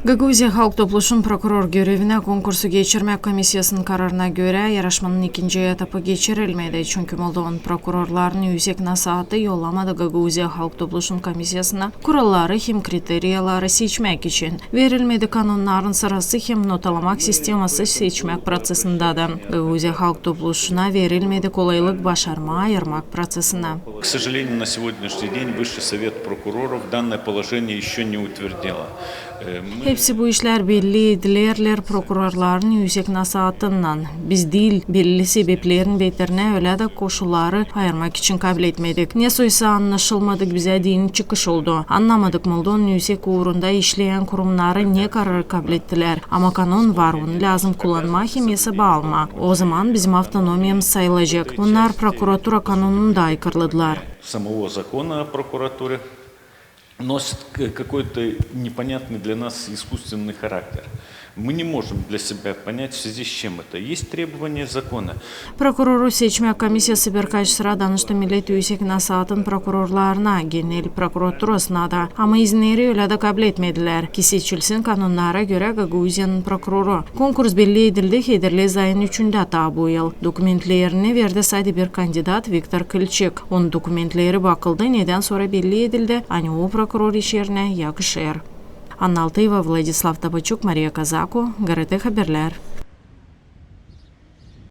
Gagauzия Halk Topluşun prokuror görevine konkursu geçirmek komissiyasının kararına göre yarışmanın ikinci etapı geçirilmedi. Çünkü Moldova'nın prokurorlarının yüksek nasihatı yollamadı Gagauzia Halk Topluşun komissiyasına kuralları hem kriteriyaları seçmek için. Verilmedi kanunların sırası hem notalamak sisteması seçmek prosesindedir. Gagauzia Halk Topluşuna verilmedi kolaylık başarma ayırmak prosesine. К сожалению, на сегодняшний день Высший совет прокуроров данное положение еще не утвердило. Hepsi bu işler belli edilerler prokurorların yüksek nasihatından. Biz değil, belli sebeplerin beterine öyle de koşulları ayırmak için kabul etmedik. Ne soysa anlaşılmadık, bize dini çıkış oldu. Anlamadık Moldova'nın yüksek uğrunda işleyen kurumları ne kararı kabul ettiler. Ama kanun var, onu lazım kullanma, himyesi bağlama. O zaman bizim автономиямız sayılacak. Bunlar prokuratura kanununu da aykırıladılar. Самого закона о прокуратуре носит какой-то непонятный для нас искусственный характер. Мы не можем для себя понять, в связи с чем это. Есть требования закона. Prokuroru seçmek komissiyası birkaç sıra danıştı millet yüksek nasihatın prokurorlarına, genel prokuraturasına da. Ama izinleri öyle de kabul etmediler ki seçilsin kanunlara göre Gagauzia'nın prokuroru. Konkurs belli edildi, Hederlez ayın 3'ünde bu yıl. Dokumentlerini verdi sadece bir kandidat Viktor Kılçık. Onun dokumentleri bakıldı, neden sonra belli edildi. Hani o prokuror iş yerine yakışır. Anna Altayeva, Vladislav Tabachuk, Maria Kazako, GRT Haberler.